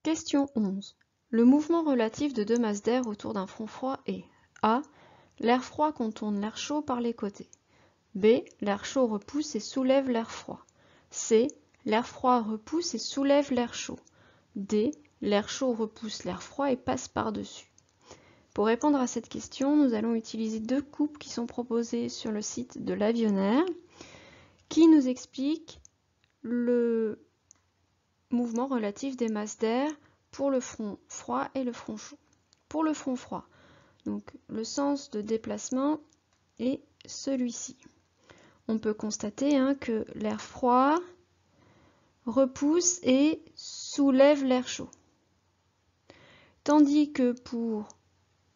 Question 11. Le mouvement relatif de deux masses d'air autour d'un front froid est A. L'air froid contourne l'air chaud par les côtés. B. L'air chaud repousse et soulève l'air froid. C. L'air froid repousse et soulève l'air chaud. D. L'air chaud repousse l'air froid et passe par-dessus. Pour répondre à cette question, nous allons utiliser deux coupes qui sont proposées sur le site de l'Avionnaire, qui nous expliquent le mouvement relatif des masses d'air pour le front froid et le front chaud. Pour le front froid, donc le sens de déplacement est celui-ci. On peut constater que l'air froid repousse et soulève l'air chaud. Tandis que pour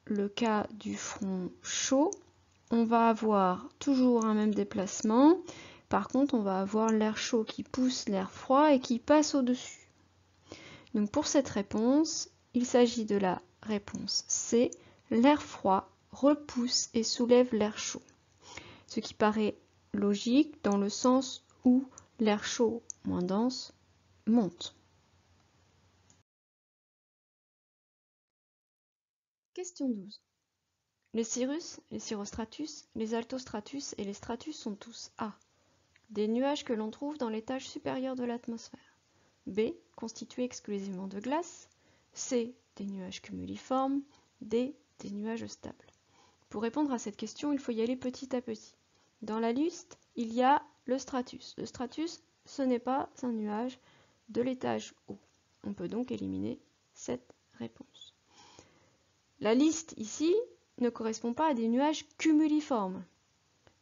le cas du front chaud, on va avoir toujours un même déplacement. Par contre, on va avoir l'air chaud qui pousse l'air froid et qui passe au-dessus. Donc pour cette réponse, il s'agit de la réponse C. L'air froid repousse et soulève l'air chaud. Ce qui paraît logique dans le sens où l'air chaud moins dense monte. Question 12. Les cirrus, les cirrostratus, les altostratus et les stratus sont tous A. Des nuages que l'on trouve dans l'étage supérieur de l'atmosphère. B. Constitués exclusivement de glace. C. Des nuages cumuliformes. D. Des nuages stables. Pour répondre à cette question, il faut y aller petit à petit. Dans la liste, il y a le stratus. Le stratus, ce n'est pas un nuage de l'étage haut. On peut donc éliminer cette réponse. La liste ici ne correspond pas à des nuages cumuliformes.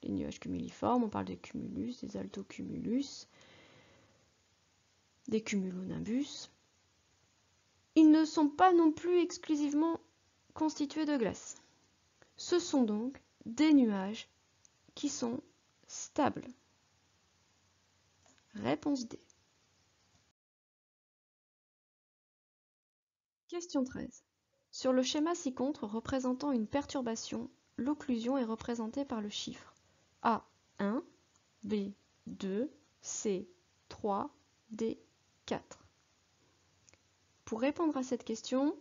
Les nuages cumuliformes, on parle des cumulus, des altocumulus, des cumulonimbus. Ils ne sont pas non plus exclusivement constitués de glace. Ce sont donc des nuages qui sont stables. Réponse D. Question 13. Sur le schéma ci-contre représentant une perturbation, l'occlusion est représentée par le chiffre A 1, B 2, C 3, D 4. Pour répondre à cette question,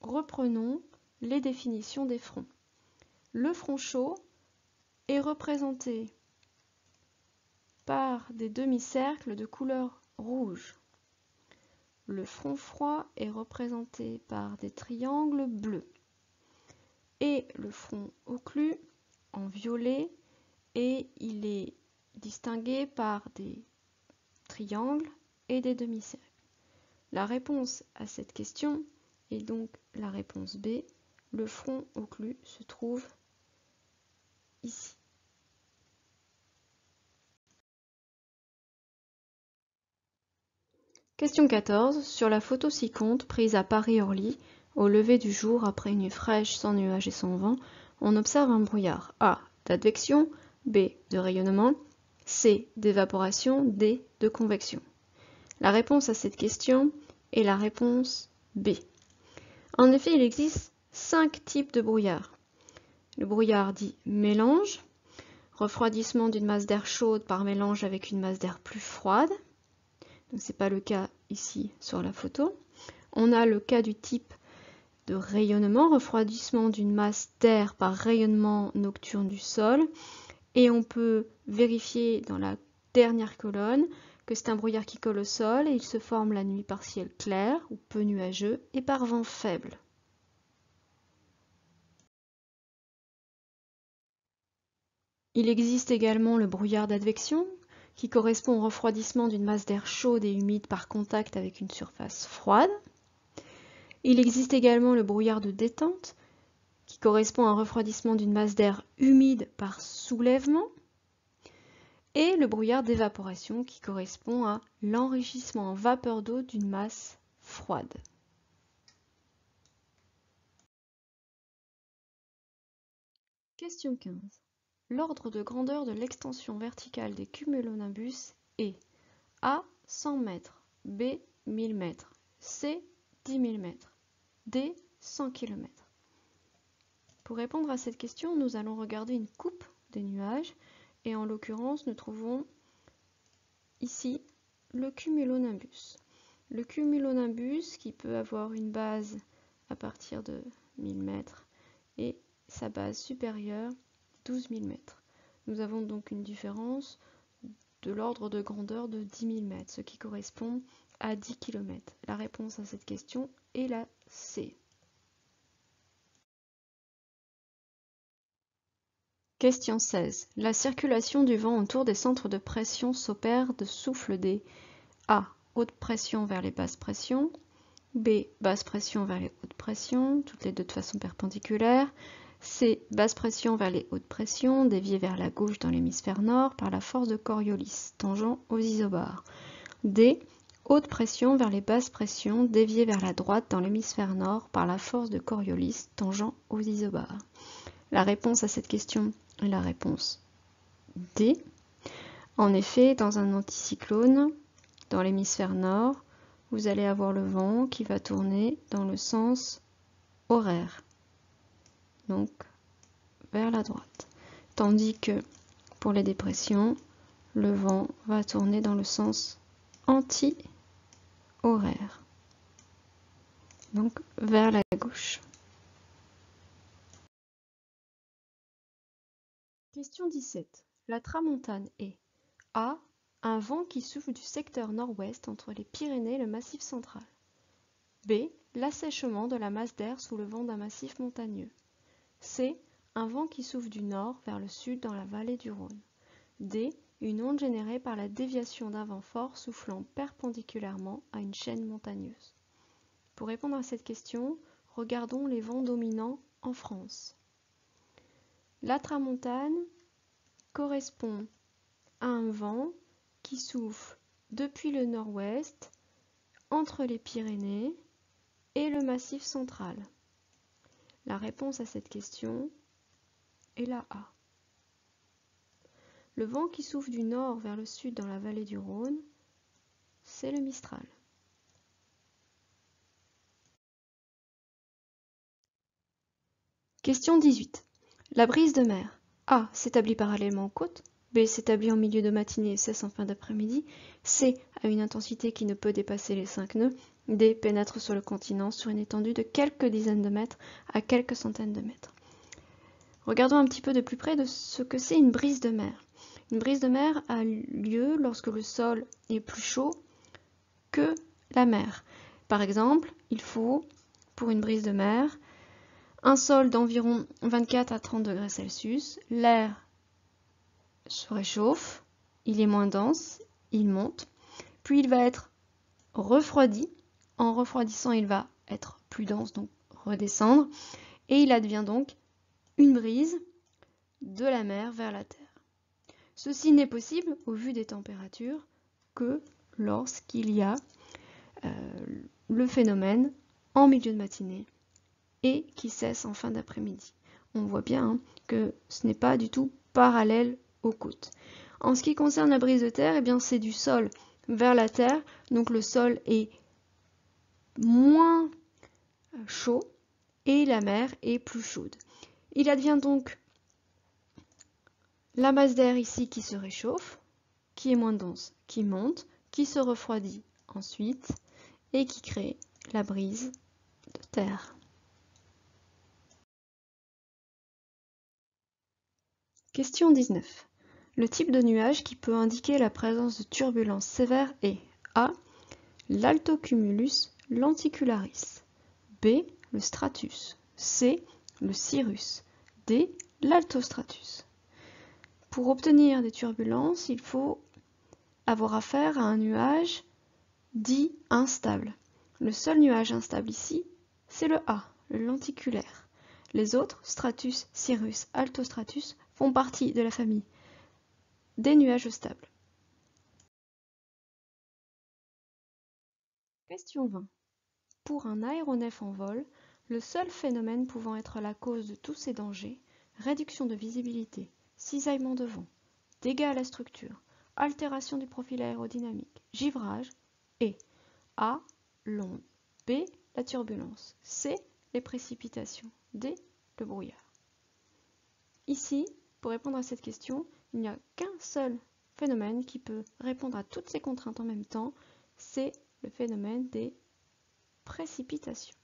reprenons les définitions des fronts. Le front chaud est représenté par des demi-cercles de couleur rouge. Le front froid est représenté par des triangles bleus. Et le front occlus en violet, et il est distingué par des triangles et des demi-cercles. La réponse à cette question est donc la réponse B. Le front occlus se trouve ici. Question 14. Sur la photo ci-contre, prise à Paris-Orly, au lever du jour après une nuit fraîche, sans nuages et sans vent, on observe un brouillard A. d'advection, B. de rayonnement, C. d'évaporation, D. de convection. La réponse à cette question est la réponse B. En effet, il existe 5 types de brouillard. Le brouillard dit mélange, refroidissement d'une masse d'air chaude par mélange avec une masse d'air plus froide. Donc ce n'est pas le cas ici sur la photo. On a le cas du type de rayonnement, refroidissement d'une masse d'air par rayonnement nocturne du sol. Et on peut vérifier dans la dernière colonne que c'est un brouillard qui colle au sol et il se forme la nuit par ciel clair ou peu nuageux et par vent faible. Il existe également le brouillard d'advection qui correspond au refroidissement d'une masse d'air chaude et humide par contact avec une surface froide. Il existe également le brouillard de détente qui correspond à un refroidissement d'une masse d'air humide par soulèvement. Et le brouillard d'évaporation qui correspond à l'enrichissement en vapeur d'eau d'une masse froide. Question 15. L'ordre de grandeur de l'extension verticale des cumulonimbus est A 100 mètres, B 1000 mètres, C 10 000 mètres, D 100 km. Pour répondre à cette question, nous allons regarder une coupe des nuages et en l'occurrence, nous trouvons ici le cumulonimbus. Le cumulonimbus qui peut avoir une base à partir de 1000 mètres et sa base supérieure 12 000 mètres. Nous avons donc une différence de l'ordre de grandeur de 10 000 mètres, ce qui correspond à 10 km. La réponse à cette question est la C. Question 16. La circulation du vent autour des centres de pression s'opère de souffle des A. Haute pression vers les basses pressions, B. Basse pression vers les hautes pressions, toutes les deux de façon perpendiculaire, C. Basse pression vers les hautes pressions, déviées vers la gauche dans l'hémisphère nord par la force de Coriolis, tangent aux isobars, D. Haute pression vers les basses pressions, déviées vers la droite dans l'hémisphère nord par la force de Coriolis, tangent aux isobars. La réponse à cette question est la réponse D. En effet, dans un anticyclone, dans l'hémisphère nord, vous allez avoir le vent qui va tourner dans le sens horaire, donc vers la droite. Tandis que pour les dépressions, le vent va tourner dans le sens anti-horaire, donc vers la gauche. Question 17. La tramontane est A. Un vent qui souffle du secteur nord-ouest entre les Pyrénées et le Massif central. B. L'assèchement de la masse d'air sous le vent d'un massif montagneux. C. Un vent qui souffle du nord vers le sud dans la vallée du Rhône. D. Une onde générée par la déviation d'un vent fort soufflant perpendiculairement à une chaîne montagneuse. Pour répondre à cette question, regardons les vents dominants en France. La tramontane correspond à un vent qui souffle depuis le nord-ouest, entre les Pyrénées et le Massif central. La réponse à cette question est la A. Le vent qui souffle du nord vers le sud dans la vallée du Rhône, c'est le Mistral. Question 18. La brise de mer. A. S'établit parallèlement aux côtes. B. S'établit en milieu de matinée et cesse en fin d'après-midi. C. A une intensité qui ne peut dépasser les 5 nœuds. D. Pénètre sur le continent sur une étendue de quelques dizaines de mètres à quelques centaines de mètres. Regardons un petit peu de plus près de ce que c'est une brise de mer. Une brise de mer a lieu lorsque le sol est plus chaud que la mer. Par exemple, il faut, pour une brise de mer, un sol d'environ 24 à 30 degrés Celsius, l'air se réchauffe, il est moins dense, il monte, puis il va être refroidi. En refroidissant, il va être plus dense, donc redescendre, et il advient donc une brise de la mer vers la terre. Ceci n'est possible, au vu des températures, que lorsqu'il y a le phénomène en milieu de matinée et qui cesse en fin d'après-midi. On voit bien que ce n'est pas du tout parallèle aux côtes. En ce qui concerne la brise de terre, eh bien c'est du sol vers la terre, donc le sol est moins chaud et la mer est plus chaude. Il advient donc la masse d'air ici qui se réchauffe, qui est moins dense, qui monte, qui se refroidit ensuite et qui crée la brise de terre. Question 19. Le type de nuage qui peut indiquer la présence de turbulences sévères est A. L'altocumulus lenticularis, B. Le stratus, C. Le cirrus, D. L'altostratus. Pour obtenir des turbulences, il faut avoir affaire à un nuage dit instable. Le seul nuage instable ici, c'est le A, le lenticulaire. Les autres, stratus, cirrus, altostratus, font partie de la famille des nuages stables. Question 20. Pour un aéronef en vol, le seul phénomène pouvant être la cause de tous ces dangers, réduction de visibilité, cisaillement de vent, dégâts à la structure, altération du profil aérodynamique, givrage, est A. L'onde, B. La turbulence, C. Les précipitations, D. Le brouillard. Ici, pour répondre à cette question, il n'y a qu'un seul phénomène qui peut répondre à toutes ces contraintes en même temps, c'est le phénomène des précipitations.